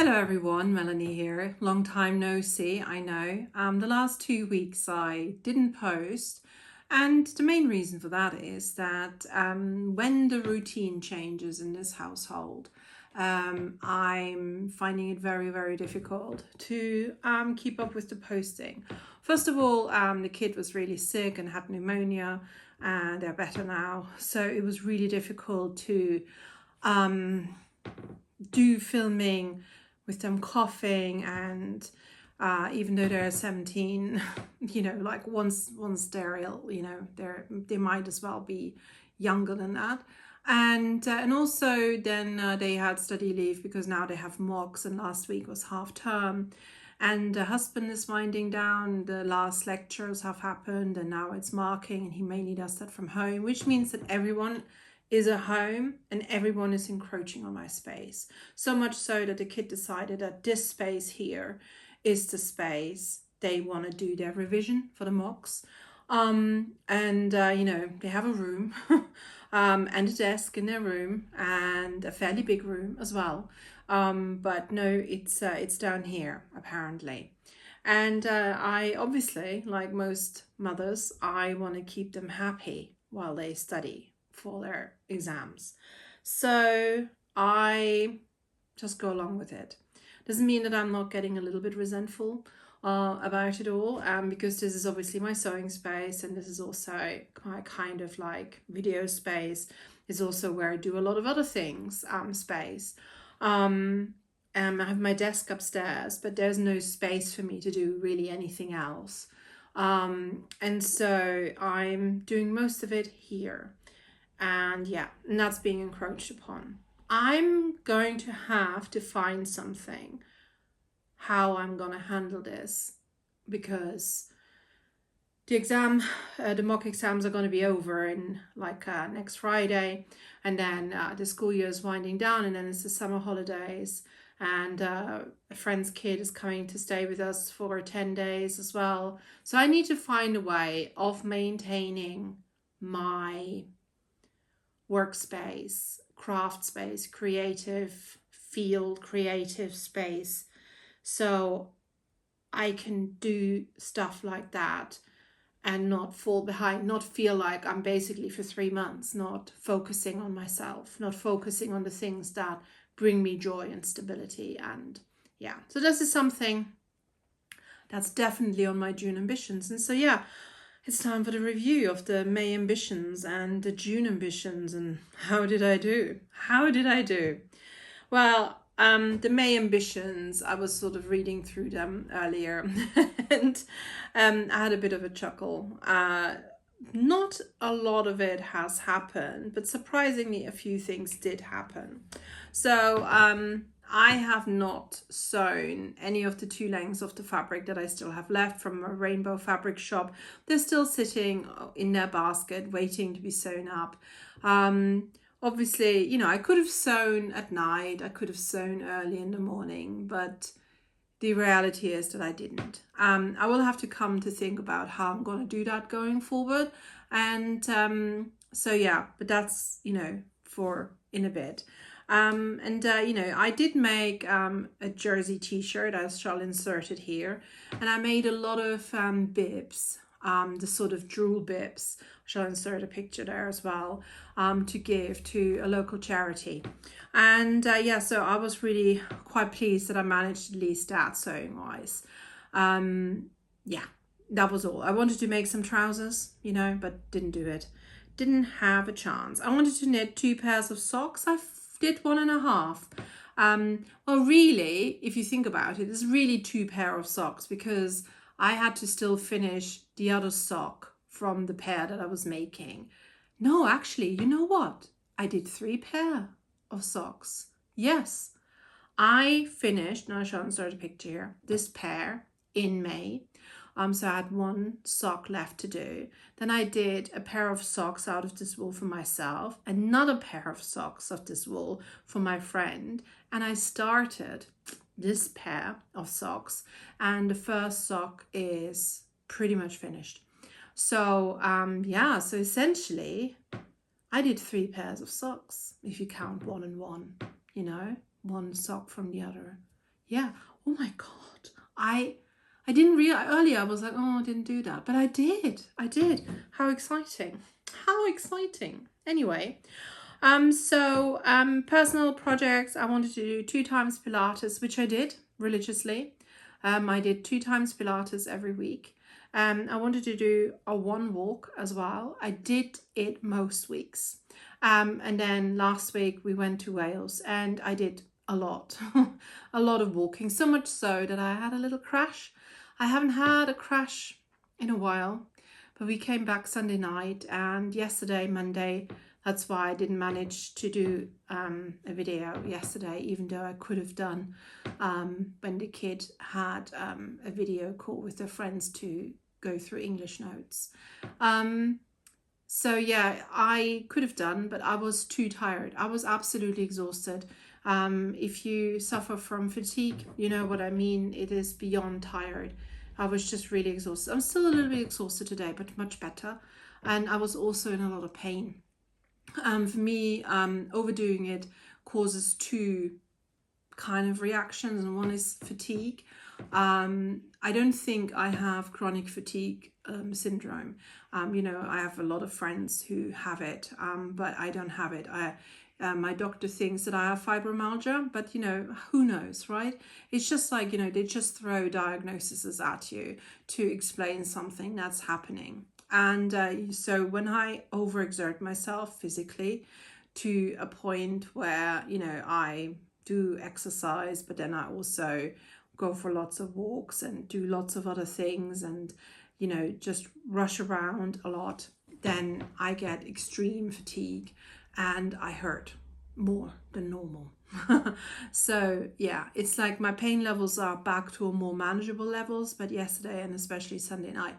Hello everyone, Melanie here. Long time no see, I know. The last 2 weeks I didn't post, and the main reason for that is that when the routine changes in this household, I'm finding it very, very difficult to keep up with the posting. First of all, the kid was really sick and had pneumonia, and they're better now. So it was really difficult to do filming with them coughing, and even though they're 17, like once they're ill, they might as well be younger than that. And also then they had study leave because now they have mocks, and last week was half term, and the husband is winding down. The last lectures have happened, and now it's marking, and he mainly does that from home, which means that everyone is at home and everyone is encroaching on my space. So much so that the kid decided that this space here is the space they want to do their revision for the mocks. They have a room and a desk in their room, and a fairly big room as well. But no, it's down here apparently. And I obviously, like most mothers, I want to keep them happy while they study for their exams. So I just go along with it. Doesn't mean that I'm not getting a little bit resentful about it all, because this is obviously my sewing space, and this is also my kind of like video space. It's also where I do a lot of other things space. I have my desk upstairs, but there's no space for me to do really anything else. And so I'm doing most of it here. And that's being encroached upon. I'm going to have to find something how I'm going to handle this, because the mock exams are going to be over in next Friday, and then the school year is winding down, and then it's the summer holidays, and a friend's kid is coming to stay with us for 10 days as well. So I need to find a way of maintaining my workspace, craft space, creative field, creative space, so I can do stuff like that and not fall behind, not feel like I'm basically for 3 months not focusing on myself, not focusing on the things that bring me joy and stability. And so this is something that's definitely on my June ambitions. And so it's time for the review of the May ambitions and the June ambitions. And how did I do? Well, the May ambitions, I was sort of reading through them earlier and I had a bit of a chuckle. Not a lot of it has happened, but surprisingly a few things did happen. So I have not sewn any of the 2 lengths of the fabric that I still have left from a Rainbow Fabric shop. They're still sitting in their basket waiting to be sewn up. Obviously, I could have sewn at night, I could have sewn early in the morning, but the reality is that I didn't. I will have to come to think about how I'm going to do that going forward. And but that's, for in a bit. I did make a jersey t-shirt, as shall insert it here, and I made a lot of bibs, the sort of drool bibs. Shall insert a picture there as well, to give to a local charity. And so I was really quite pleased that I managed at least that sewing wise. That was all. I wanted to make some trousers, but didn't do it. Didn't have a chance. I wanted to knit 2 pairs of socks. I did 1.5. Well, really, if you think about it, it's really 2 pair of socks, because I had to still finish the other sock from the pair that I was making. No, actually, you know what? I did 3 pair of socks. Yes, I finished, now I shall insert a picture here, this pair in May. So I had 1 sock left to do. Then I did a pair of socks out of this wool for myself, another pair of socks of this wool for my friend, and I started this pair of socks, and the first sock is pretty much finished. So so essentially I did 3 pairs of socks, if you count 1 and 1, 1 sock from the other. Yeah. Oh my God. I didn't realize earlier. I was like, oh, I didn't do that, but I did. I did. How exciting! How exciting. Anyway, personal projects. I wanted to do 2 times Pilates, which I did religiously. I did 2 times Pilates every week. I wanted to do a one walk as well. I did it most weeks. And then last week we went to Wales and I did a lot, a lot of walking, so much so that I had a little crash. I haven't had a crash in a while, but we came back Sunday night and yesterday, Monday, that's why I didn't manage to do a video yesterday, even though I could have done when the kid had a video call with their friends to go through English notes. So yeah, I could have done, but I was too tired. I was absolutely exhausted. If you suffer from fatigue, you know what I mean. It is beyond tired. I was just really exhausted. I'm still a little bit exhausted today, but much better. And I was also in a lot of pain. For me, overdoing it causes two kind of reactions, and one is fatigue. I don't think I have chronic fatigue syndrome. I have a lot of friends who have it, but I don't have it. My doctor thinks that I have fibromyalgia, but who knows, right? It's just like, they just throw diagnoses at you to explain something that's happening. And so when I overexert myself physically to a point where, I do exercise, but then I also go for lots of walks and do lots of other things and, just rush around a lot, then I get extreme fatigue and I hurt more than normal. So yeah, it's like my pain levels are back to a more manageable levels, but yesterday and especially Sunday night,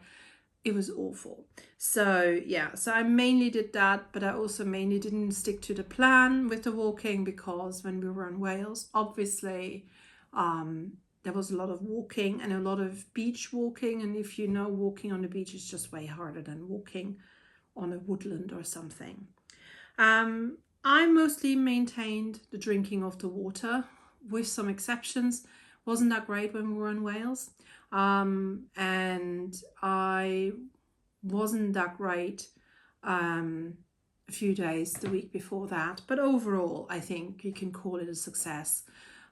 it was awful. So yeah, so I mainly did that, but I also mainly didn't stick to the plan with the walking because when we were in Wales, obviously there was a lot of walking and a lot of beach walking. And if you know, walking on the beach is just way harder than walking on a woodland or something. I mostly maintained the drinking of the water with some exceptions. Wasn't that great when we were in Wales. And I wasn't that great a few days the week before that, but overall I think you can call it a success.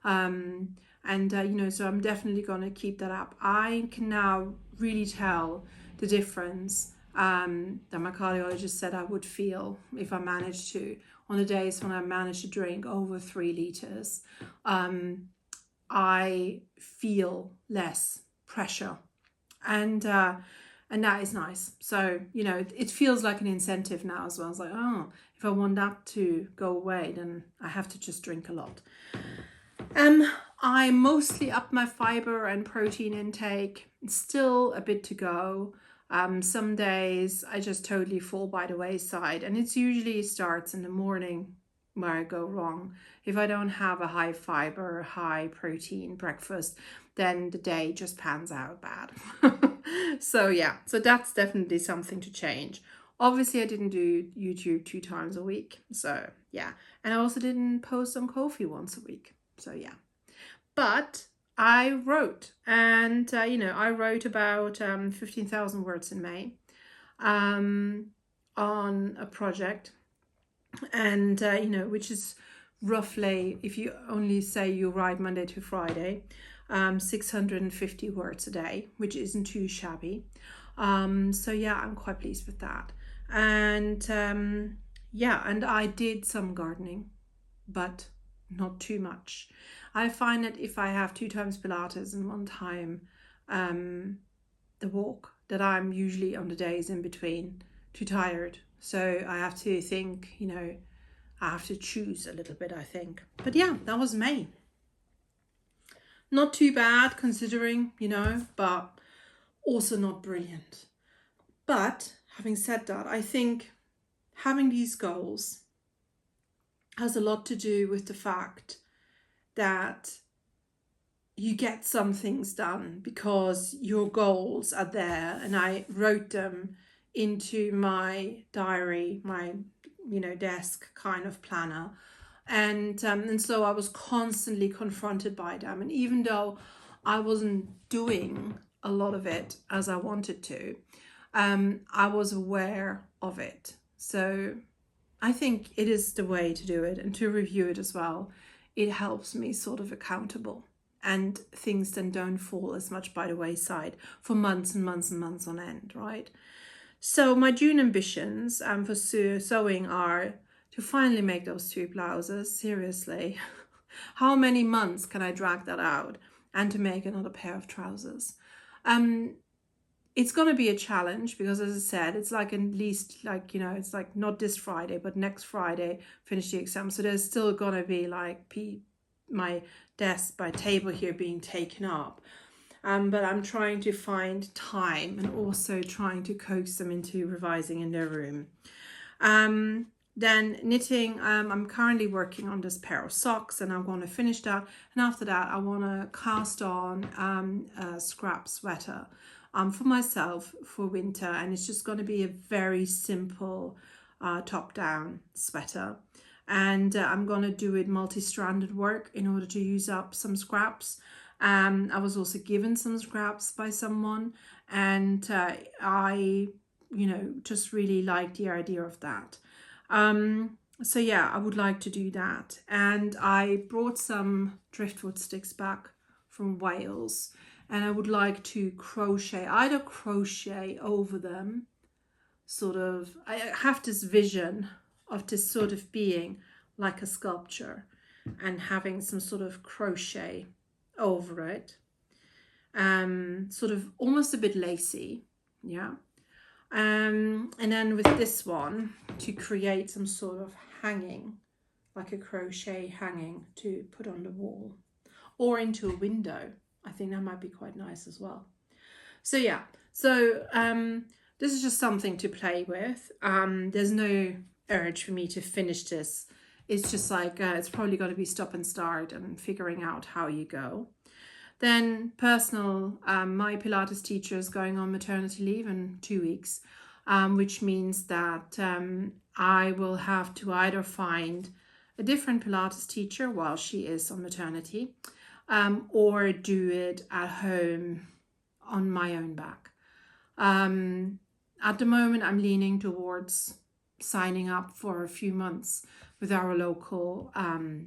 So I'm definitely going to keep that up. I can now really tell the difference that my cardiologist said I would feel if I managed to, on the days when I managed to drink over 3 liters. I feel less pressure, and that is nice. So it feels like an incentive now as well. It's like, oh, if I want that to go away, then I have to just drink a lot. I mostly up my fiber and protein intake. Still a bit to go. Some days I just totally fall by the wayside, and it usually starts in the morning where I go wrong. If I don't have a high fiber, high protein breakfast, then the day just pans out bad. So that's definitely something to change. Obviously, I didn't do YouTube 2 times a week. So yeah, and I also didn't post on Ko-fi once a week. So yeah, but I wrote, and I wrote about 15,000 words in May on a project, and which is roughly, if you only say you write Monday to Friday, 650 words a day, which isn't too shabby. So yeah, I'm quite pleased with that. And and I did some gardening, but not too much. I find that if I have 2 times Pilates and 1 time the walk, that I'm usually on the days in between too tired. So I have to think, I have to choose a little bit, I think. But yeah, that was May. Not too bad considering, but also not brilliant. But having said that, I think having these goals has a lot to do with the fact that you get some things done because your goals are there, and I wrote them into my diary, my desk kind of planner, And so I was constantly confronted by them. And even though I wasn't doing a lot of it as I wanted to, I was aware of it. So I think it is the way to do it, and to review it as well. It helps me sort of accountable, and things then don't fall as much by the wayside for months and months and months on end, right? So my June ambitions for sewing are to finally make those 2 blouses. Seriously, how many months can I drag that out? And to make another pair of trousers. It's going to be a challenge because, as I said, it's like at least like, it's like not this Friday, but next Friday, finish the exam. So there's still going to be like my desk, my table here being taken up. But I'm trying to find time and also trying to coax them into revising in their room. Then knitting, I'm currently working on this pair of socks, and I'm going to finish that. And after that, I want to cast on a scrap sweater for myself for winter. And it's just going to be a very simple top-down sweater. And I'm going to do it multi-stranded work in order to use up some scraps. I was also given some scraps by someone, and I, just really like the idea of that. So yeah, I would like to do that. And I brought some driftwood sticks back from Wales, and I would like to either crochet over them, sort of, I have this vision of this sort of being like a sculpture and having some sort of crochet over it, sort of almost a bit lacy, yeah. And then with this one, to create some sort of hanging, like a crochet hanging to put on the wall or into a window. I think that might be quite nice as well. So yeah, so this is just something to play with. There's no urge for me to finish this. It's just like, it's probably got to be stop and start and figuring out how you go. Then personal, my Pilates teacher is going on maternity leave in 2 weeks, which means that I will have to either find a different Pilates teacher while she is on maternity, or do it at home on my own back. At the moment, I'm leaning towards signing up for a few months with our local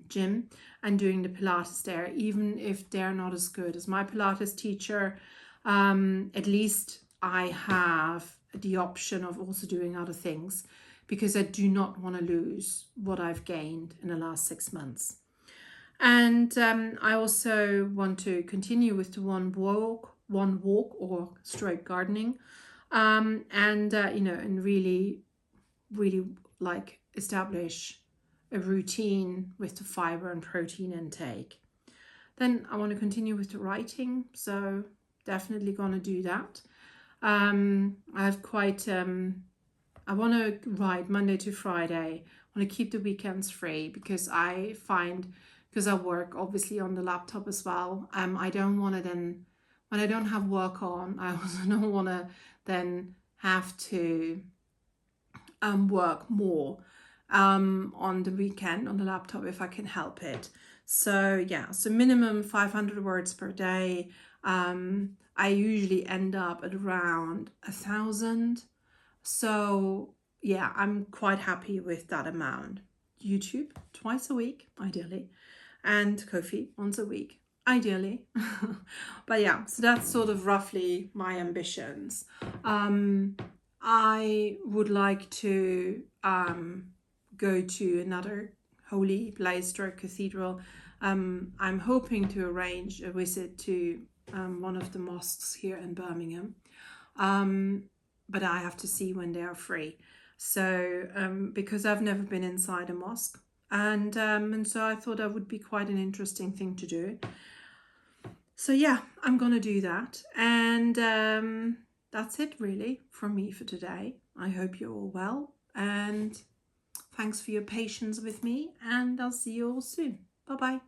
gym and doing the Pilates there, even if they're not as good as my Pilates teacher. At least I have the option of also doing other things, because I do not want to lose what I've gained in the last 6 months. And I also want to continue with the one walk or stroke gardening, and and really like establish a routine with the fiber and protein intake. Then I want to continue with the writing, so definitely going to do that. I have quite I want to write Monday to Friday. I want to keep the weekends free, because I find, because I work obviously on the laptop as well, I don't want to then, when I don't have work on, I also don't want to then have to work more on the weekend on the laptop if I can help it. So yeah, so minimum 500 words per day. I usually end up at around 1,000. So yeah, I'm quite happy with that amount. YouTube twice a week, ideally, and Ko-fi once a week, ideally. But yeah, so that's sort of roughly my ambitions. I would like to go to another holy place or cathedral. I'm hoping to arrange a visit to one of the mosques here in Birmingham, but I have to see when they are free. So because I've never been inside a mosque, and so I thought that would be quite an interesting thing to do. So yeah, I'm gonna do that, and that's it really from me for today. I hope you're all well, and thanks for your patience with me, and I'll see you all soon. Bye bye.